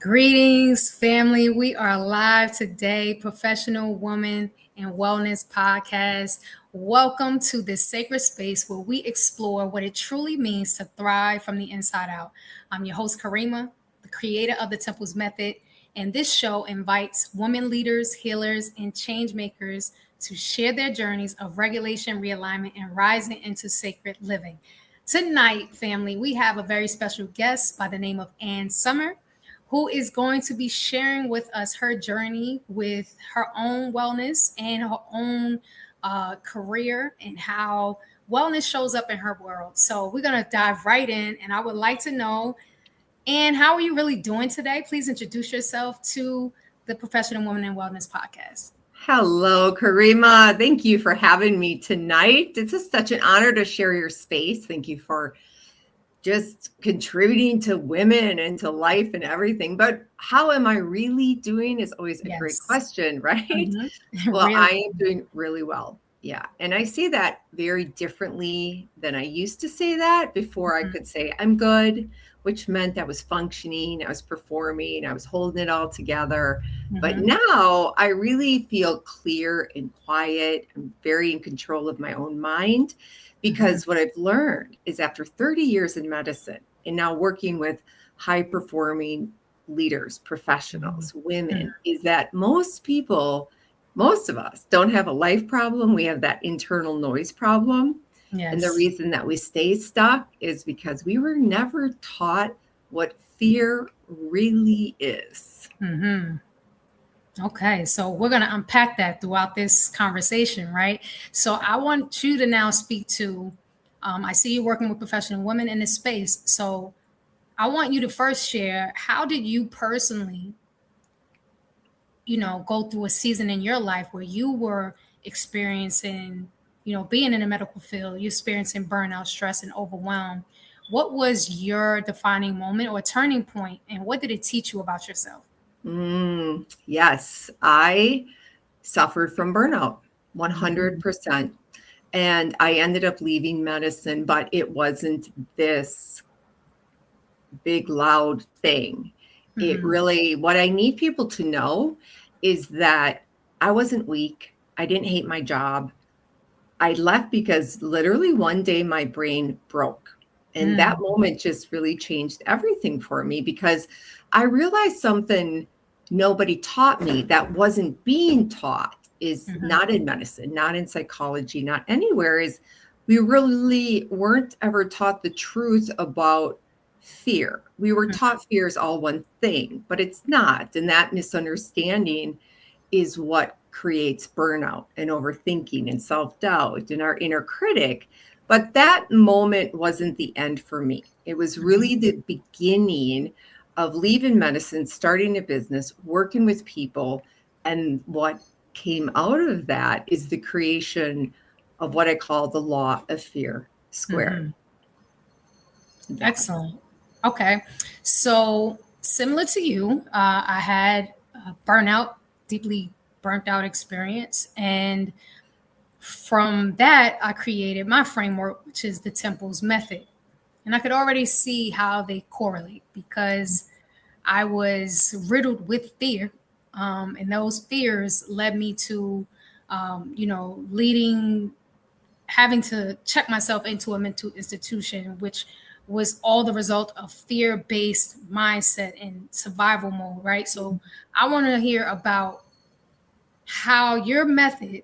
Greetings, family. We are live today, Professional Woman and Wellness Podcast. Welcome to this sacred space where we explore what it truly means to thrive from the inside out. I'm your host, Karima, the creator of the T.E.M.P.L.E.S method, and this show invites women leaders, healers, and change makers to share their journeys of regulation, realignment, and rising into sacred living. Tonight, family, we have a very special guest by the name of Ann Summer, who is going to be sharing with us her journey with her own wellness and her own career and how wellness shows up in her world. So we're going to dive right in, and I would like to know, Ann, how are you really doing today? Please introduce yourself to the Professional Woman in Wellness podcast. Hello, Karima. Thank you for having me tonight. It's just such an honor to share your space. Thank you for just contributing to women and to life and everything. But how am I really doing is always a great question, right? Mm-hmm. Well, Really? I am doing really well. Yeah. And I see that very differently than I used to say that before. I could say I'm good, which meant I was functioning, I was performing, I was holding it all together. But now I really feel clear and quiet. I'm very in control of my own mind. Because what I've learned is after 30 years in medicine and now working with high performing leaders, professionals, women, is that most of us don't have a life problem. We have that internal noise problem. Yes. And the reason that we stay stuck is because we were never taught what fear really is. Okay, so we're going to unpack that throughout this conversation, right? So I want you to now speak to, I see you working with professional women in this space. So I want you to first share, how did you personally, go through a season in your life where you were experiencing, being in the medical field, you're experiencing burnout, stress, and overwhelm. What was your defining moment or turning point, and what did it teach you about yourself? Yes, I suffered from burnout 100%. And I ended up leaving medicine, but it wasn't this big, loud thing. It really, what I need people to know is that I wasn't weak. I didn't hate my job. I left because literally one day my brain broke. And that moment just really changed everything for me because I realized something nobody taught me that wasn't being taught is not in medicine, not in psychology, not anywhere, is we really weren't ever taught the truth about fear. We were taught fear is all one thing, but it's not. And that misunderstanding is what creates burnout and overthinking and self-doubt and our inner critic. But that moment wasn't the end for me. It was really the beginning of leaving medicine, starting a business, working with people. And what came out of that is the creation of what I call the law of fear squared. Excellent. Okay. So similar to you, I had a burnout, deeply burnt out experience. And from that, I created my framework, which is the T.E.M.P.L.E.S method. And I could already see how they correlate because I was riddled with fear. And those fears led me to, having to check myself into a mental institution, which was all the result of fear-based mindset and survival mode, right? So I want to hear about how your method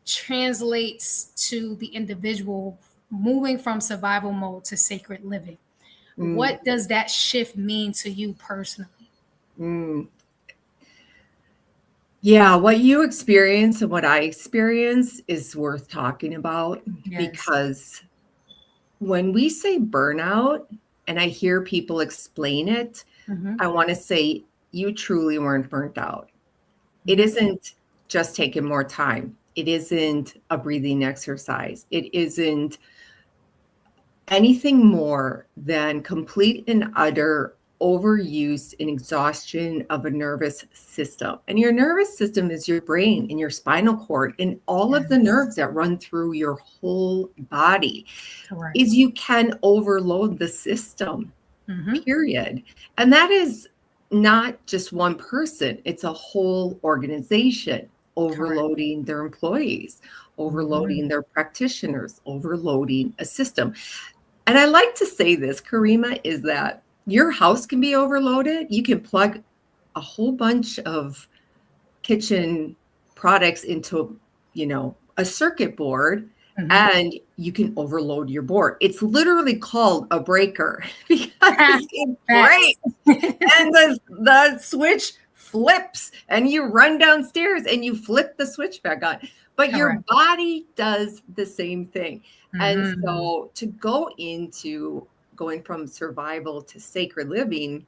translates to the individual moving from survival mode to sacred living. What does that shift mean to you personally? Yeah, what you experience and what I experience is worth talking about because when we say burnout and I hear people explain it, I want to say you truly weren't burnt out. It isn't just taking more time. It isn't a breathing exercise. It isn't anything more than complete and utter overuse and exhaustion of a nervous system. And your nervous system is your brain and your spinal cord and all of the nerves that run through your whole body. Correct. Is you can overload the system, period. And that is not just one person, it's a whole organization Correct. overloading their employees, Mhm. overloading their practitioners, overloading a system. And I like to say this, Karima, is that your house can be overloaded. You can plug a whole bunch of kitchen products into, a circuit board, Mhm. and you can overload your board. It's literally called a breaker because it Facts. breaks and the switch flips and you run downstairs and you flip the switch back on. But your Correct. body does the same thing. And Mhm. so to go into going from survival to sacred living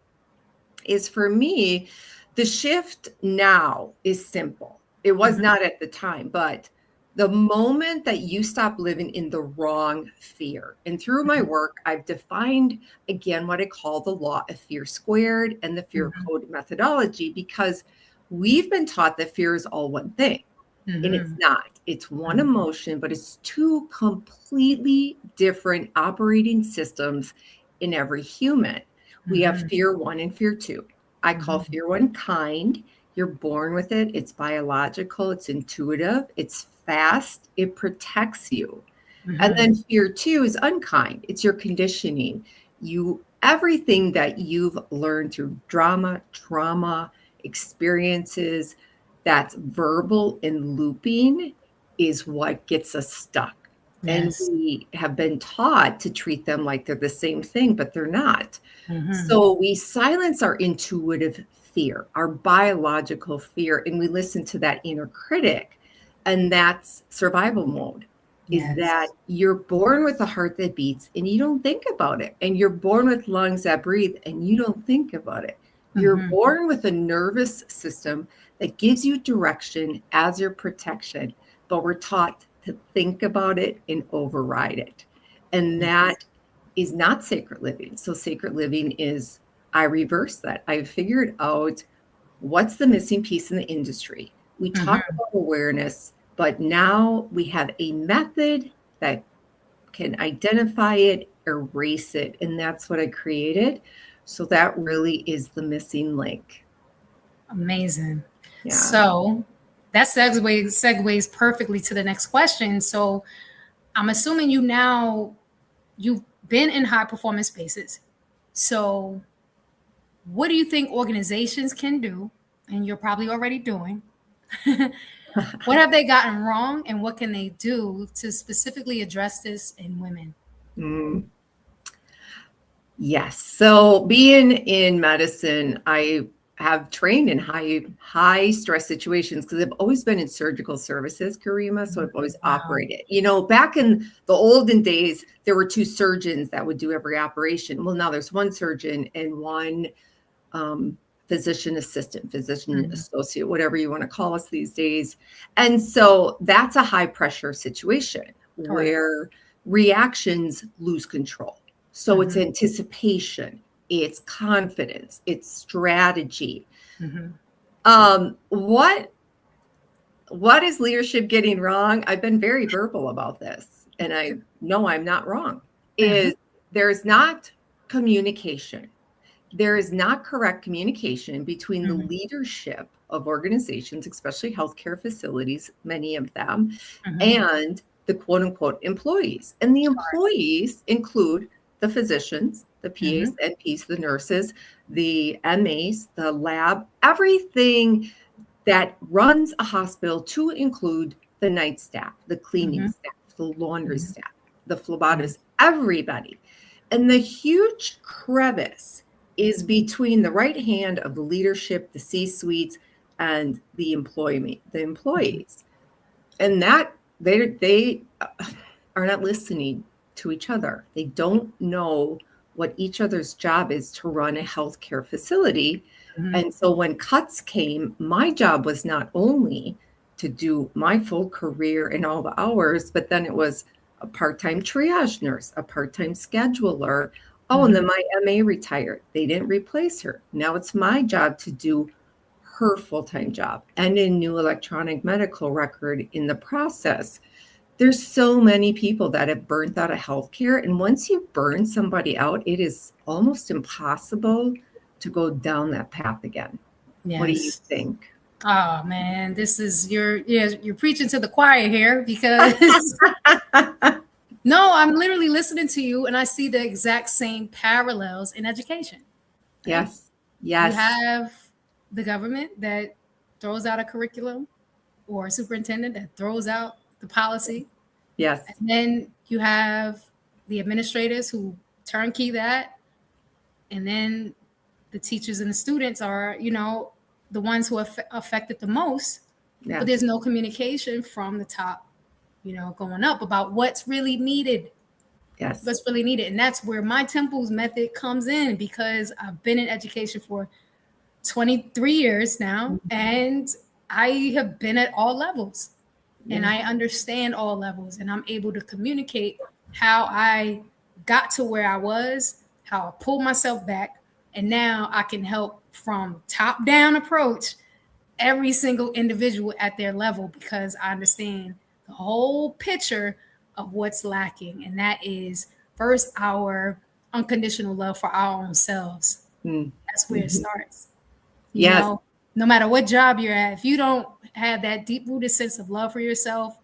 is, for me, the shift now is simple. It was Mhm. not at the time, but the moment that you stop living in the wrong fear. And through my Mhm. work, I've defined again what I call the law of fear squared and the fear Mhm. code methodology, because we've been taught that fear is all one thing. And it's Mhm. not. It's one Mhm. emotion, but it's two completely different operating systems in every human. We have Mhm. fear one and fear two. I call Mhm. fear one kind. You're born with it. It's biological, it's intuitive, it's fast, it protects you. And Mhm. then fear two is unkind. It's your conditioning. Everything that you've learned through drama, trauma, experiences, that's verbal and looping is what gets us stuck. And Yes. we have been taught to treat them like they're the same thing, but they're not. Mhm. So we silence our intuitive fear, our biological fear, and we listen to that inner critic. And that's survival mode, is that Yes. you're born with a heart that beats and you don't think about it. And you're born with lungs that breathe and you don't think about it. You're Mhm. born with a nervous system that gives you direction as your protection, but we're taught to think about it and override it. And Yes. that is not sacred living. So, sacred living is, I reverse that. I've figured out what's the missing piece in the industry. We talk Mhm. about awareness, but now we have a method that can identify it, erase it. And that's what I created. So that really is the missing link. Amazing. Yeah. So that segues perfectly to the next question. So I'm assuming you've been in high performance spaces. So what do you think organizations can do? And you're probably already doing. What have they gotten wrong, and what can they do to specifically address this in women? Mm, yes. So being in medicine, I have trained in high stress situations because I've always been in surgical services, Karima. So I've always Wow. operated. Back in the olden days, there were two surgeons that would do every operation. Well, now there's one surgeon and one um, physician assistant, physician Mhm. associate, whatever you want to call us these days. And so that's a high pressure situation Correct. where reactions lose control. So it's Mhm. anticipation, it's confidence, it's strategy. Mhm. What is leadership getting wrong? I've been very verbal about this, and I know I'm not wrong. Mhm. Is there's not communication. There is not correct communication between the Mhm. leadership of organizations, especially healthcare facilities, many of them, Mhm. and the quote unquote employees. And the Correct. employees include the physicians, the PAs, Mhm. NPs, the nurses, the MAs, the lab, everything that runs a hospital, to include the night staff, the cleaning Mhm. staff, the laundry Mhm. staff, the Yes. phlebotomist, everybody. And the huge crevice is between the right hand of the leadership, the C-suites, and the Mhm. employees. And that they are not listening to each other. They don't know what each other's job is to run a healthcare facility. Mhm. And so when cuts came, my job was not only to do my full career and all the hours, but then it was a part-time triage nurse, a part-time scheduler. Oh, and Mhm. then my MA retired. They didn't replace her. Now it's my job to do her full-time job and a new electronic medical record in the process. There's so many people that have burnt out of healthcare. And once you burn somebody out, it is almost impossible to go down that path again. Yes. What do you think? Oh man, this is you're preaching to the choir here because no, I'm literally listening to you and I see the exact same parallels in education. Right? Yes. You Yes. have the government that throws out a curriculum or a superintendent that throws out the policy. Yes. And then you have the administrators who turnkey that. And then the teachers and the students are, the ones who are affected the most. Yes. But there's no communication from the top, going up about what's really needed. Yes. What's really needed. And that's where my T.E.M.P.L.E.S method comes in, because I've been in education for 23 years now, and I have been at all levels, and I understand all levels, and I'm able to communicate how I got to where I was, how I pulled myself back, and now I can help from top down approach every single individual at their level, because I understand the whole picture of what's lacking, and that is first our unconditional love for our own selves. That's where it starts. Yes. No matter what job you're at, if you don't have that deep rooted sense of love for yourself,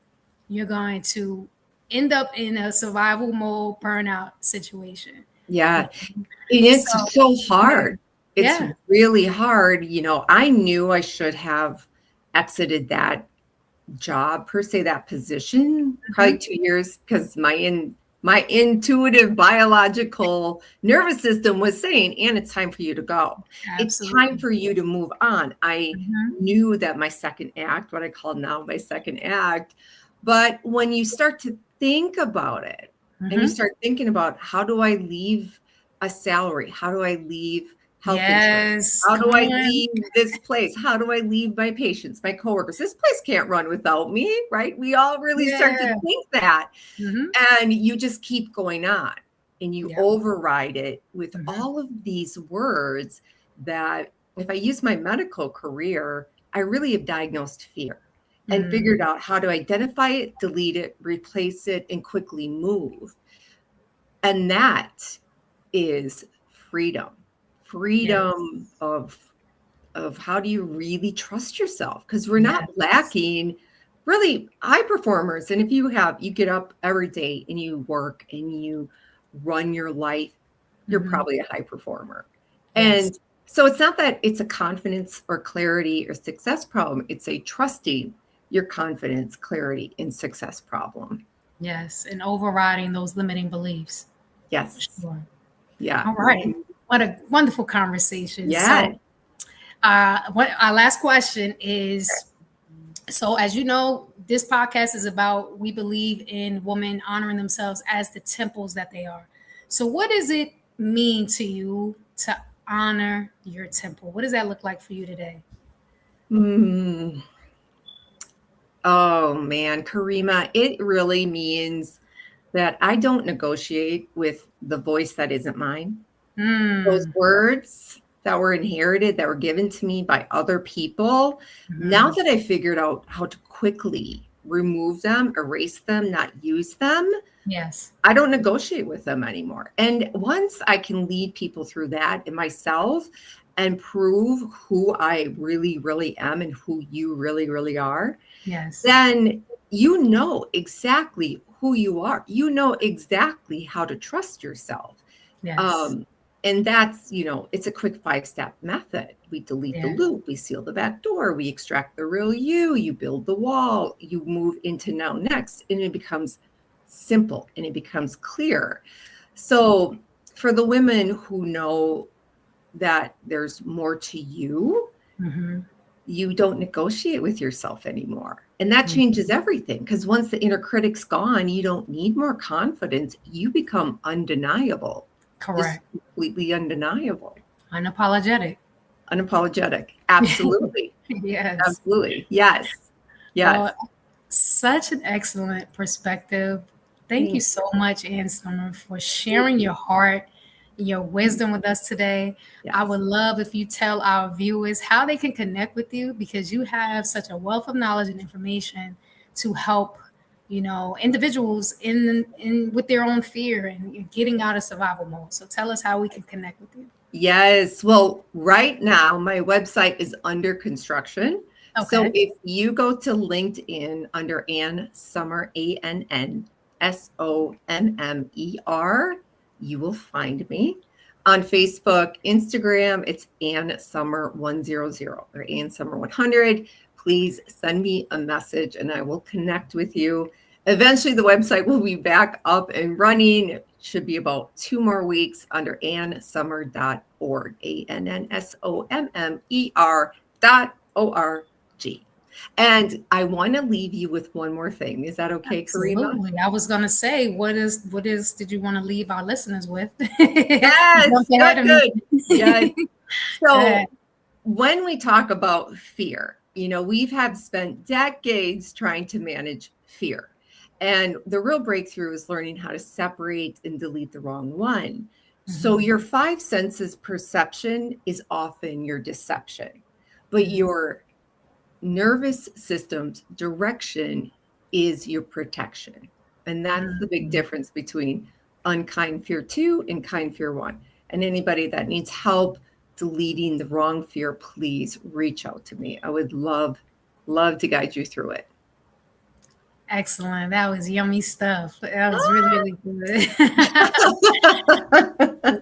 you're going to end up in a survival mode burnout situation. Yeah. And it's so hard. It's really hard. I knew I should have exited that job, per se, that position, probably 2 years, because my intuitive biological nervous system was saying, and it's time for you to go. Absolutely. It's time for you to move on. I knew that my second act, what I call now my second act, but when you start to think about it, and you start thinking about, how do I leave a salary? How do I leave health insurance? How do I leave this place? How do I leave my patients, my coworkers? This place can't run without me, right? We all really start to think that. And you just keep going on, and you override it with all of these words that, if I use my medical career, I really have diagnosed fear and figured out how to identify it, delete it, replace it, and quickly move. And that is freedom of how do you really trust yourself? Because we're not lacking really high performers. And if you get up every day and you work and you run your life, you're probably a high performer. And so it's not that it's a confidence or clarity or success problem. It's a trusting your confidence, clarity, and success problem. Yes. And overriding those limiting beliefs. Yes. Sure. Yeah. All right. What a wonderful conversation. Yeah. So, our last question is, so as you know, this podcast is about, we believe in women honoring themselves as the temples that they are. So what does it mean to you to honor your temple? What does that look like for you today? Oh man, Karima, it really means that I don't negotiate with the voice that isn't mine. Those words that were inherited, that were given to me by other people, now that I figured out how to quickly remove them, erase them, not use them, I don't negotiate with them anymore. And once I can lead people through that in myself and prove who I really, really am and who you really, really are, then you know exactly who you are. You know exactly how to trust yourself. And that's, it's a quick 5-step method. We delete the loop, we seal the back door, we extract the real you build the wall, you move into now next, and it becomes simple and it becomes clear. So for the women who know that there's more to you, you don't negotiate with yourself anymore. And that changes everything, because once the inner critic's gone, you don't need more confidence. You become undeniable. Correct. Just completely undeniable. Unapologetic. Absolutely. Yes. Absolutely. Yes. Well, such an excellent perspective. Thank you so much, Ann Summer, for sharing your heart, your wisdom with us today. I would love if you tell our viewers how they can connect with you, because you have such a wealth of knowledge and information to help, individuals in with their own fear and getting out of survival mode. So tell us how we can connect with you. Yes. Well, right now, my website is under construction. So Okay. if you go to LinkedIn under Ann Summer, ANNSOMMER, you will find me. On Facebook, Instagram, it's Ann Summer 100 or Ann Summer 100. Please send me a message and I will connect with you. Eventually, the website will be back up and running. It should be about 2 more weeks under annsummer.org, ANNSOMMER.org. And I want to leave you with one more thing. Is that okay, Karima? Absolutely. I was gonna say, what is did you want to leave our listeners with? Yes, Jump ahead good, of good. Yes. me. Go So ahead. when we talk about fear, we've had spent decades trying to manage fear. And the real breakthrough is learning how to separate and delete the wrong one. So Mhm, your five senses perception is often your deception, but mhm, your nervous system's direction is your protection. And that's the big mhm. difference between unkind fear 2 and kind fear 1. And anybody that needs help deleting the wrong fear, please reach out to me. I would love to guide you through it. Excellent. That was yummy stuff. That was really, really good.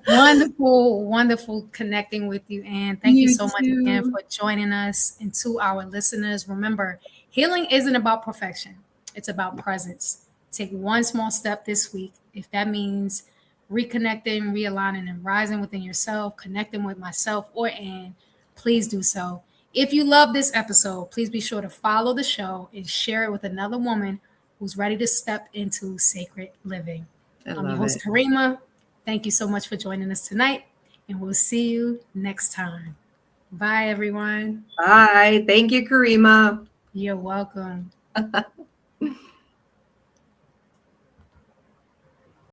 Wonderful, wonderful connecting with you, and thank you You so much again too. for joining us. And to our listeners, remember, healing isn't about perfection, it's about presence. Take one small step this week. If that means reconnecting, realigning, and rising within yourself, connecting with myself or Ann, please do so. If you love this episode, please be sure to follow the show and share it with another woman who's ready to step into sacred living. I I'm your love host, it. Karima. Thank you so much for joining us tonight, and we'll see you next time. Bye, everyone. Bye. Thank you, Karima. You're welcome.